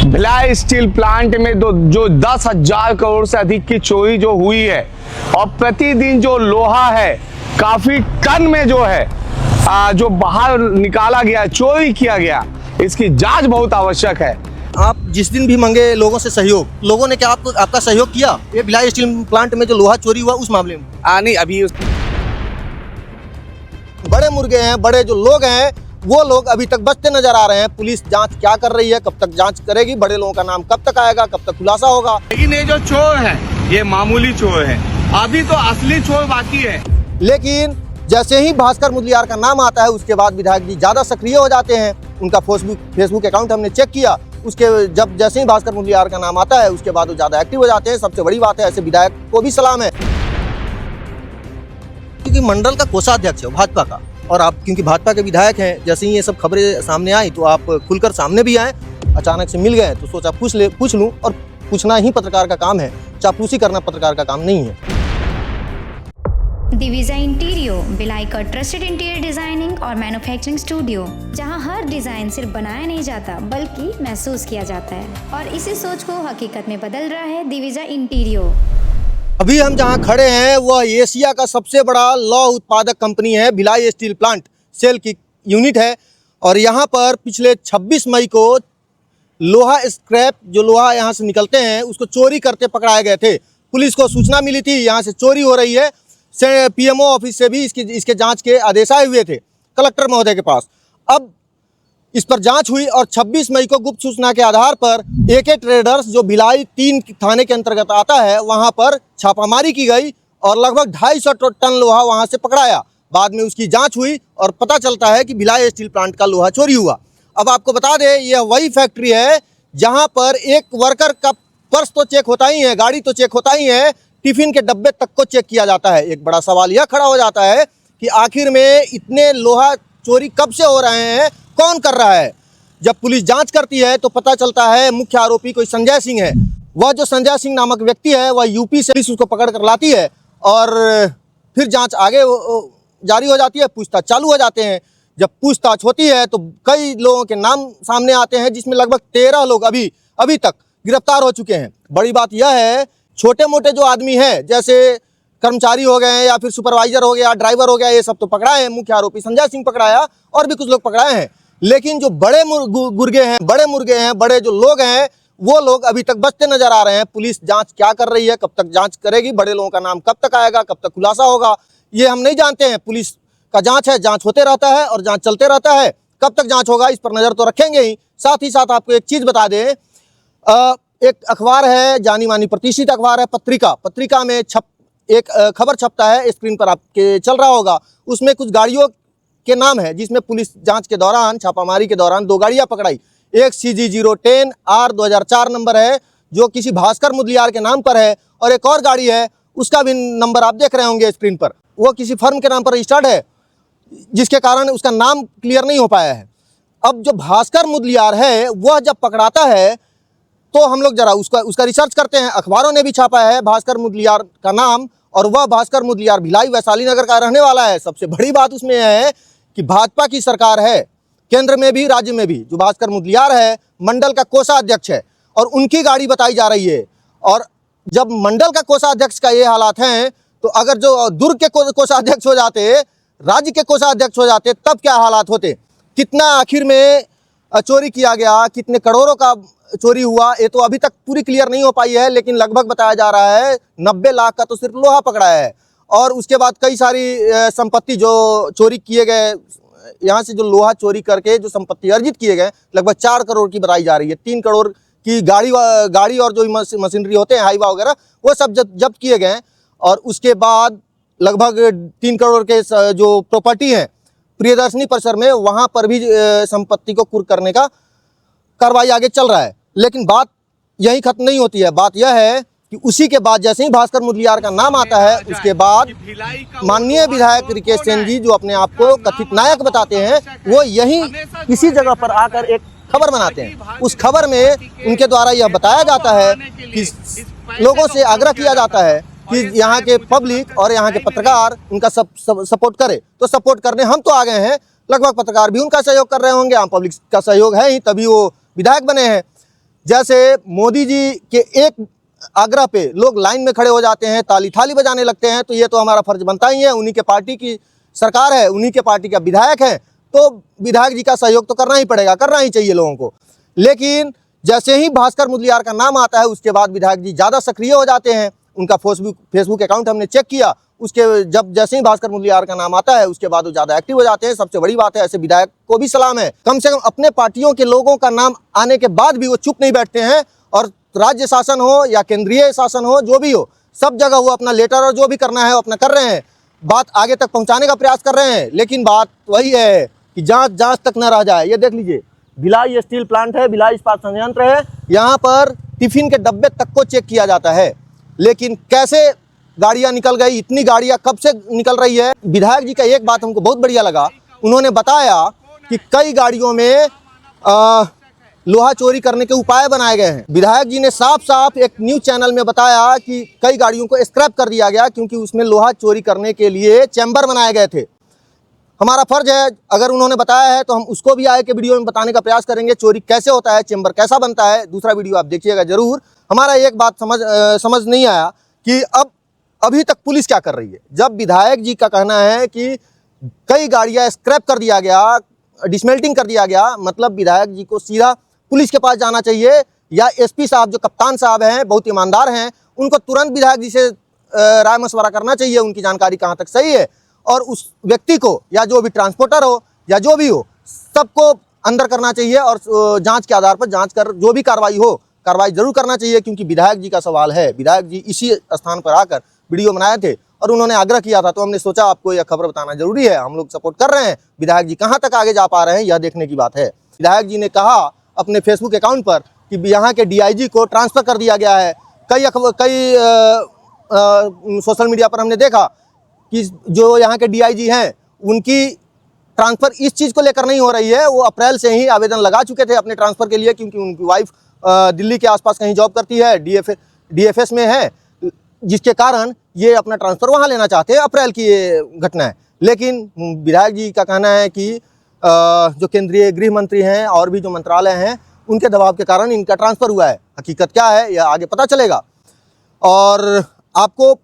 Bhilai steel plant में जो 10,000 करोड़ से अधिक की चोरी जो हुई है और प्रतिदिन जो लोहा है काफी टन में जो है जो बाहर निकाला गया, चोरी किया गया, इसकी जांच बहुत आवश्यक है। आप जिस दिन भी मांगे लोगों से सहयोग, लोगों ने क्या आपका सहयोग किया? ये भिलाई स्टील प्लांट में जो लोहा चोरी हुआ उस मामले में नहीं, अभी बड़े मुर्गे हैं, बड़े जो लोग हैं वो लोग अभी तक बचते नजर आ रहे हैं। पुलिस जांच क्या कर रही है, कब तक जांच करेगी, बड़े लोगों का नाम कब तक आएगा, कब तक खुलासा होगा? लेकिन ये जो चोर है ये मामूली चोर है, अभी तो असली चोर बाकी है। लेकिन जैसे ही भास्कर मुदलियार का नाम आता है उसके बाद विधायक जी ज्यादा सक्रिय हो जाते हैं। उनका फेसबुक अकाउंट हमने चेक किया, उसके जैसे ही भास्कर मुदलियार का नाम आता है उसके बाद वो ज्यादा एक्टिव हो जाते हैं। सबसे बड़ी बात है, ऐसे विधायक को भी सलाम है, क्योंकि मंडल का कोषाध्यक्ष है भाजपा का, और आप क्योंकि भाजपा के विधायक हैं, जैसे ही ये सब खबरें सामने आई तो आप खुलकर सामने भी आए। अचानक से मिल गए तो सोचा पूछ लूं, और पूछना ही पत्रकार का काम है, चापलूसी करना पत्रकार का काम नहीं है। दिविजा इंटीरियो, भिलाई का ट्रस्टेड इंटीरियर डिजाइनिंग और मैन्युफैक्चरिंग स्टूडियो, जहां हर डिजाइन सिर्फ बनाया नहीं जाता बल्कि महसूस किया जाता है, और इसी सोच को हकीकत में बदल रहा है दिविजा इंटीरियो। अभी हम जहां खड़े हैं वह एशिया का सबसे बड़ा लौह उत्पादक कंपनी है, भिलाई स्टील प्लांट सेल की यूनिट है। और यहाँ पर पिछले 26 मई को लोहा स्क्रैप, जो लोहा यहाँ से निकलते हैं, उसको चोरी करते पकड़ाए गए थे। पुलिस को सूचना मिली थी यहाँ से चोरी हो रही है, पीएमओ ऑफिस से भी इसके जांच के आदेश आए हुए थे कलेक्टर महोदय के पास। अब इस पर जांच हुई और 26 मई को गुप्त सूचना के आधार पर एके ट्रेडर्स, जो भिलाई 3 थाने के अंतर्गत आता है, वहां पर छापामारी की गई और लगभग 250 टन लोहा वहां से पकड़ाया। बाद में उसकी जांच हुई और पता चलता है कि भिलाई स्टील प्लांट का लोहा चोरी हुआ। अब आपको बता दें, यह वही फैक्ट्री है जहां पर एक वर्कर का पर्स तो चेक होता ही है, गाड़ी तो चेक होता ही है, टिफिन के डब्बे तक को चेक किया जाता है। एक बड़ा सवाल यह खड़ा हो जाता है कि आखिर में इतने लोहा चोरी कब से हो रहे हैं, कौन कर रहा है? जब पुलिस जांच करती है तो पता चलता है मुख्य आरोपी कोई संजय सिंह है। वह जो संजय सिंह नामक व्यक्ति है वह यूपी से उसको पकड़ कर लाती है और फिर जांच आगे जारी हो जाती है, पूछताछ चालू हो जाते हैं। जब पूछताछ होती है तो कई लोगों के नाम सामने आते हैं, जिसमें लगभग 13 लोग अभी तक गिरफ्तार हो चुके हैं। बड़ी बात यह है, छोटे मोटे जो आदमी हैं, जैसे कर्मचारी हो गए या फिर सुपरवाइजर हो गया, ड्राइवर हो गया, ये सब तो पकड़ाए हैं। मुख्य आरोपी संजय सिंह पकड़ाया और भी कुछ लोग पकड़ाए हैं। लेकिन जो बड़े मुर्गे हैं, बड़े जो लोग हैं, वो लोग अभी तक बचते नजर आ रहे हैं। पुलिस जांच क्या कर रही है, कब तक जांच करेगी, बड़े लोगों का नाम कब तक आएगा, कब तक खुलासा होगा, ये हम नहीं जानते हैं। पुलिस का जांच है, जांच होते रहता है और जांच चलते रहता है। कब तक जांच होगा इस पर नजर तो रखेंगे ही। साथ ही साथ आपको एक चीज बता दें, एक अखबार है, जानी मानी प्रतिष्ठित अखबार है पत्रिका में एक खबर छपता है, स्क्रीन पर आपके चल रहा होगा। उसमें कुछ गाड़ियों के नाम है, जिसमें पुलिस जांच के दौरान, छापामारी के दौरान 2 गाड़ियां पकड़ाई। एक CG010R 2004 नंबर है, जो किसी भास्कर मुदलियार के नाम पर है, और एक और गाड़ी है, उसका भी नंबर आप देख रहे होंगे स्क्रीन पर, वो किसी फर्म के नाम पर रजिस्टर्ड है, जिसके कारण उसका नाम क्लियर नहीं हो पाया है। अब जो भास्कर मुदलियार है वह जब पकड़ाता है तो हम लोग जरा उसका रिसर्च करते हैं। अखबारों ने भी छापा है भास्कर मुदलियार का नाम, और वह भास्कर मुदलियार भिलाई वैशाली नगर का रहने वाला है। सबसे बड़ी बात उसमें है कि भाजपा की सरकार है, केंद्र में भी राज्य में भी। जो भास्कर मुदलियार है मंडल का कोषाध्यक्ष है और उनकी गाड़ी बताई जा रही है। और जब मंडल का कोषाध्यक्ष का ये हालात हैं, तो अगर जो दुर्ग के कोषाध्यक्ष हो जाते, राज्य के कोषाध्यक्ष हो जाते, तब क्या हालात होते? कितना आखिर में चोरी किया गया, कितने करोड़ों का चोरी हुआ, ये तो अभी तक पूरी क्लियर नहीं हो पाई है। लेकिन लगभग बताया जा रहा है 90 लाख का तो सिर्फ लोहा पकड़ाया है। और उसके बाद कई सारी संपत्ति जो चोरी किए गए, यहाँ से जो लोहा चोरी करके जो संपत्ति अर्जित किए गए, लगभग 4 करोड़ की बताई जा रही है। 3 करोड़ की गाड़ी और जो मशीनरी होते हैं, हाईवा वगैरह, वो सब जब्त किए गए। और उसके बाद लगभग 3 करोड़ के जो प्रॉपर्टी है प्रियदर्शनी परिसर में, वहाँ पर भी संपत्ति को कुर्क करने का कार्रवाई आगे चल रहा है। लेकिन बात यही खत्म नहीं होती है। बात यह है कि उसी के बाद जैसे ही भास्कर मुदलियार का नाम आता है, उसके बाद माननीय विधायक रिकेश सेन जी, जो अपने आप को कथित नायक बताते हैं, वो यही किसी जगह पर आकर एक खबर बनाते हैं। उस खबर में उनके द्वारा यह बताया जाता है कि लोगों से आग्रह किया जाता है कि यहाँ के पब्लिक और यहाँ के पत्रकार उनका सपोर्ट करे। तो सपोर्ट करने हम तो आ गए हैं, लगभग पत्रकार भी उनका सहयोग कर रहे होंगे, आम पब्लिक का सहयोग है ही, तभी वो विधायक बने हैं। जैसे मोदी जी के एक आग्रह पे लोग लाइन में खड़े हो जाते हैं, ताली थाली बजाने लगते हैं, तो ये तो हमारा फर्ज बनता ही है। उन्हीं के पार्टी की सरकार है, उन्हीं के पार्टी का विधायक है, तो विधायक जी का सहयोग तो करना ही पड़ेगा, करना ही चाहिए लोगों को। लेकिन जैसे ही भास्कर मुदलियार का नाम आता है उसके बाद विधायक जी ज़्यादा सक्रिय हो जाते हैं। उनका फेसबुक अकाउंट हमने चेक किया, उसके जैसे ही भास्कर मुदलियार का नाम आता है उसके बाद वो ज़्यादा एक्टिव हो जाते हैं। सबसे बड़ी बात है, ऐसे विधायक को भी सलाम है, कम से कम अपने पार्टियों के लोगों का नाम आने के बाद भी वो चुप नहीं बैठते हैं, और राज्य शासन हो या केंद्रीय शासन हो, जो भी हो, सब जगह वो अपना लेटर और जो भी करना है वो अपना कर रहे हैं, बात आगे तक पहुंचाने का प्रयास कर रहे हैं। लेकिन बात वही है कि जांच तक न रह जाए। ये देख लीजिए, भिलाई स्टील प्लांट है, भिलाई इस्पात संयंत्र है, यहाँ पर टिफिन के डब्बे तक को चेक किया जाता है। लेकिन कैसे गाड़ियाँ निकल गई, इतनी गाड़ियाँ कब से निकल रही है। विधायक जी का एक बात हमको बहुत बढ़िया लगा, उन्होंने बताया कि कई गाड़ियों में लोहा चोरी करने के उपाय बनाए गए हैं। विधायक जी ने साफ साफ एक न्यूज़ चैनल में बताया कि कई गाड़ियों को स्क्रैप कर दिया गया क्योंकि उसमें लोहा चोरी करने के लिए चैम्बर बनाए गए थे। हमारा फर्ज है, अगर उन्होंने बताया है तो हम उसको भी आगे के वीडियो में बताने का प्रयास करेंगे, चोरी कैसे होता है, चैम्बर कैसा बनता है। दूसरा वीडियो आप देखिएगा जरूर। हमारा एक बात समझ नहीं आया कि अभी तक पुलिस क्या कर रही है, जब विधायक जी का कहना है कि कई गाड़ियाँ स्क्रैप कर दिया गया, डिसमेल्टिंग कर दिया गया, मतलब विधायक जी को सीधा पुलिस के पास जाना चाहिए, या एसपी साहब जो कप्तान साहब हैं, बहुत ईमानदार हैं, उनको तुरंत विधायक जी से राय मशवरा करना चाहिए, उनकी जानकारी कहाँ तक सही है, और उस व्यक्ति को या जो भी ट्रांसपोर्टर हो या जो भी हो सबको अंदर करना चाहिए, और जांच के आधार पर जांच कर जो भी कार्रवाई हो, कार्रवाई जरूर करना चाहिए। क्योंकि विधायक जी का सवाल है, विधायक जी इसी स्थान पर आकर वीडियो बनाए थे और उन्होंने आग्रह किया था, तो हमने सोचा आपको यह खबर बताना जरूरी है। हम लोग सपोर्ट कर रहे हैं, विधायक जी कहाँ तक आगे जा पा रहे हैं यह देखने की बात है। विधायक जी ने कहा अपने फेसबुक अकाउंट पर कि यहाँ के डीआईजी को ट्रांसफ़र कर दिया गया है। कई सोशल मीडिया पर हमने देखा कि जो यहाँ के डीआईजी हैं उनकी ट्रांसफ़र इस चीज़ को लेकर नहीं हो रही है। वो अप्रैल से ही आवेदन लगा चुके थे अपने ट्रांसफ़र के लिए, क्योंकि उनकी वाइफ दिल्ली के आसपास कहीं जॉब करती है, डीएफएस में है, जिसके कारण ये अपना ट्रांसफ़र वहाँ लेना चाहते हैं। अप्रैल की ये घटना है। लेकिन विधायक जी का कहना है कि जो केंद्रीय गृह मंत्री हैं और भी जो मंत्रालय हैं उनके दबाव के कारण इनका ट्रांसफ़र हुआ है। हकीकत क्या है यह आगे पता चलेगा, और आपको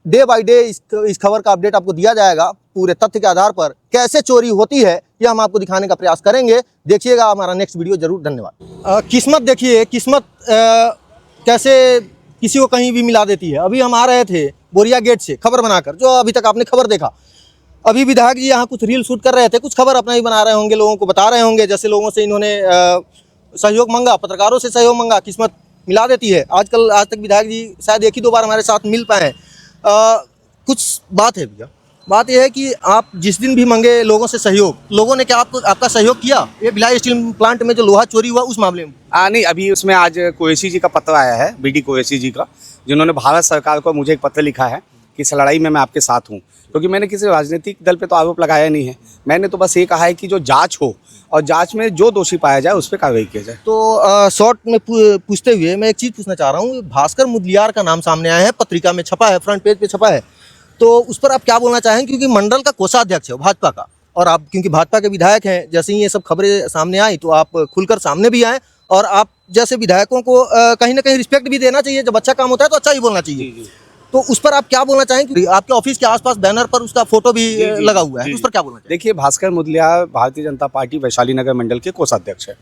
डे बाय डे इस खबर का अपडेट आपको दिया जाएगा। पूरे तथ्य के आधार पर कैसे चोरी होती है यह हम आपको दिखाने का प्रयास करेंगे। देखिएगा हमारा नेक्स्ट वीडियो जरूर। धन्यवाद। किस्मत देखिए, किस्मत कैसे किसी को कहीं भी मिला देती है। अभी हम आ रहे थे बोरिया गेट से खबर बनाकर, जो अभी तक आपने खबर देखा। अभी विधायक जी यहाँ कुछ रील शूट कर रहे थे, कुछ खबर अपना ही बना रहे होंगे, लोगों को बता रहे होंगे। जैसे लोगों से इन्होंने सहयोग मांगा, पत्रकारों से सहयोग मांगा, किस्मत मिला देती है। आज तक विधायक जी शायद एक ही दो बार हमारे साथ मिल पाए। कुछ बात है भैया, बात यह है कि आप जिस दिन भी मांगे लोगों से सहयोग, लोगों ने क्या आपका सहयोग किया? ये भिलाई स्टील प्लांट में जो लोहा चोरी हुआ उस मामले में? नहीं, अभी उसमें आज कुरैशी जी का पत्र आया है, बीडी कुरैशी जी का, जिन्होंने भारत सरकार को मुझे एक पत्र लिखा है कि इस लड़ाई में मैं आपके साथ हूँ। क्योंकि मैंने किसी राजनीतिक दल पे तो आरोप लगाया नहीं है, मैंने तो बस ये कहा है कि जो जांच हो और जांच में जो दोषी पाया जाए उस पर कार्रवाई की जाए। तो शॉर्ट में पूछते हुए मैं एक चीज़ पूछना चाह रहा हूँ। भास्कर मुदलियार का नाम सामने आया है, पत्रिका में छपा है, फ्रंट पेज पे छपा है, तो उस पर आप क्या बोलना चाहेंगे? क्योंकि मंडल का कोषाध्यक्ष है भाजपा का, और आप क्योंकि भाजपा के विधायक हैं, जैसे ही ये सब खबरें सामने आई तो आप खुलकर सामने भी आए, और आप जैसे विधायकों को कहीं ना कहीं रिस्पेक्ट भी देना चाहिए। जब अच्छा काम होता है तो अच्छा ही बोलना चाहिए। तो उस पर आप क्या बोलना चाहेंगे? आपके ऑफिस के आसपास बैनर पर उसका फोटो भी लगा हुआ है, उस पर क्या बोलना चाहिए? देखिए, भास्कर मुदलियार भारतीय जनता पार्टी वैशाली नगर मंडल के कोषाध्यक्ष है,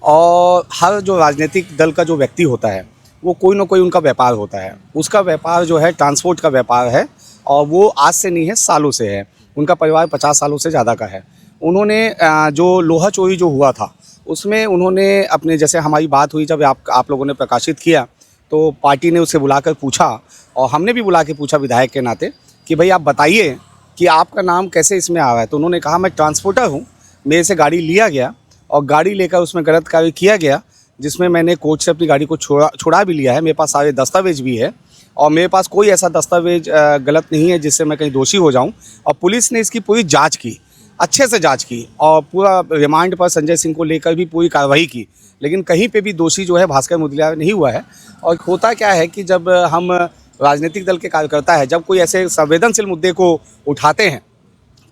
और हर जो राजनीतिक दल का जो व्यक्ति होता है वो कोई ना कोई उनका व्यापार होता है। उसका व्यापार जो है ट्रांसपोर्ट का व्यापार है, और वो आज से नहीं है, सालों से है। उनका परिवार 50 सालों से ज़्यादा का है। उन्होंने जो लोहा चोरी जो हुआ था उसमें उन्होंने अपने, जैसे हमारी बात हुई जब आप लोगों ने प्रकाशित किया, तो पार्टी ने उससे बुलाकर पूछा, और हमने भी बुला के पूछा विधायक के नाते कि भाई आप बताइए कि आपका नाम कैसे इसमें आ रहा है। तो उन्होंने कहा मैं ट्रांसपोर्टर हूँ, मेरे से गाड़ी लिया गया और गाड़ी लेकर उसमें गलत कार्य किया गया, जिसमें मैंने कोर्ट से अपनी गाड़ी को छुड़ा भी लिया है। मेरे पास सारे दस्तावेज भी है, और मेरे पास कोई ऐसा दस्तावेज गलत नहीं है जिससे मैं कहीं दोषी हो जाऊं। और पुलिस ने इसकी पूरी जांच की, अच्छे से जांच की, और पूरा रिमांड पर संजय सिंह को लेकर भी पूरी कार्रवाई की, लेकिन कहीं पे भी दोषी जो है भास्कर मुदलियार नहीं हुआ है। और होता क्या है कि जब हम राजनीतिक दल के कार्यकर्ता है, जब कोई ऐसे संवेदनशील मुद्दे को उठाते हैं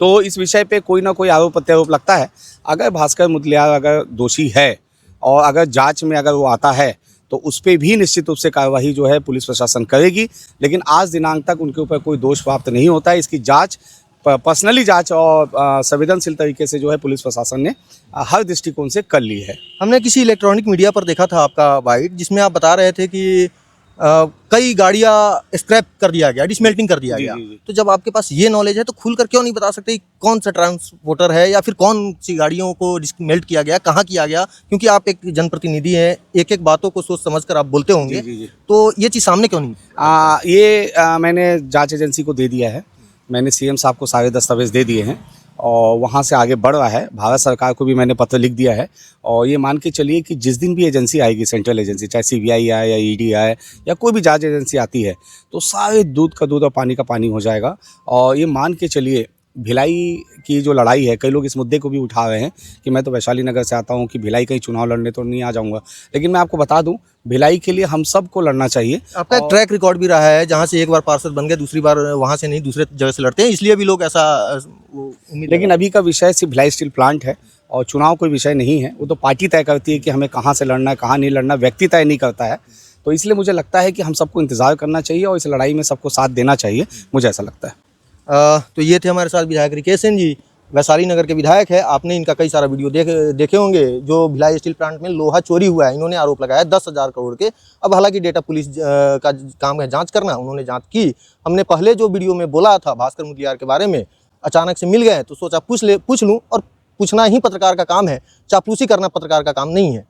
तो इस विषय पे कोई ना कोई आरोप प्रत्यारोप लगता है। अगर भास्कर मुदलियार अगर दोषी है और अगर जांच में अगर वो आता है तो उस पर भी निश्चित रूप से कार्रवाई जो है पुलिस प्रशासन करेगी। लेकिन आज दिनांक तक उनके ऊपर कोई दोष प्राप्त नहीं होता है। इसकी जांच पर्सनली जांच और संवेदनशील तरीके से जो है पुलिस प्रशासन ने हर दृष्टिकोण से कर ली है। हमने किसी इलेक्ट्रॉनिक मीडिया पर देखा था आपका बाइट, जिसमें आप बता रहे थे कि कई गाड़ियां स्क्रैप कर दिया गया, डिसमेल्टिंग कर दिया जी, गया। जी, जी। तो जब आपके पास ये नॉलेज है तो खुलकर क्यों नहीं बता सकते कि कौन सा ट्रांसपोर्टर है या फिर कौन सी गाड़ियों को डिसमेल्ट किया गया, कहाँ किया गया? क्योंकि आप एक जनप्रतिनिधि हैं, एक एक बातों को सोच समझकर आप बोलते होंगे। जी, जी। तो ये चीज़ सामने क्यों नहीं? मैंने जांच एजेंसी को दे दिया है। मैंने सीएम साहब को सारे दस्तावेज दे दिए हैं और वहाँ से आगे बढ़ रहा है। भारत सरकार को भी मैंने पत्र लिख दिया है और ये मान के चलिए कि जिस दिन भी एजेंसी आएगी, सेंट्रल एजेंसी, चाहे सीबीआई आए या ईडी आए या कोई भी जांच एजेंसी आती है, तो सारे दूध का दूध और पानी का पानी हो जाएगा। और ये मान के चलिए भिलाई की जो लड़ाई है, कई लोग इस मुद्दे को भी उठा रहे हैं कि मैं तो वैशाली नगर से आता हूं कि भिलाई कहीं चुनाव लड़ने तो नहीं आ जाऊंगा। लेकिन मैं आपको बता दूं, भिलाई के लिए हम सबको लड़ना चाहिए। आपका एक ट्रैक रिकॉर्ड भी रहा है, जहाँ से एक बार पार्षद बन गए, दूसरी बार वहाँ से नहीं, दूसरे जगह से लड़ते हैं, इसलिए भी लोग ऐसा उम्मीद। लेकिन अभी का विषय सिर्फ भिलाई स्टील प्लांट है और चुनाव कोई विषय नहीं है। वो तो पार्टी तय करती है कि हमें कहाँ से लड़ना है, कहाँ नहीं लड़ना, व्यक्ति तय नहीं करता है। तो इसलिए मुझे लगता है कि हम सबको इंतजार करना चाहिए और इस लड़ाई में सबको साथ देना चाहिए, मुझे ऐसा लगता है। तो ये थे हमारे साथ विधायक रिकेश सिंह जी, वैशाली नगर के विधायक है। आपने इनका कई सारा वीडियो देखे होंगे। जो भिलाई स्टील प्लांट में लोहा चोरी हुआ है, इन्होंने आरोप लगाया 10,000 करोड़ के। अब हालांकि डेटा पुलिस का काम है जांच करना, उन्होंने जांच की। हमने पहले जो वीडियो में बोला था भास्कर मुदलियार के बारे में, अचानक से मिल गए तो सोचा पूछ लूँ, और पूछना ही पत्रकार का काम है, चापलूसी करना पत्रकार का काम नहीं है।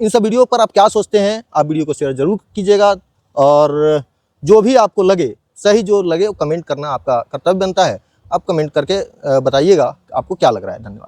इन सब वीडियो पर आप क्या सोचते हैं? आप वीडियो को शेयर जरूर कीजिएगा और जो भी आपको लगे, सही जो लगे वो कमेंट करना आपका कर्तव्य बनता है। आप कमेंट करके बताइएगा आपको क्या लग रहा है। धन्यवाद।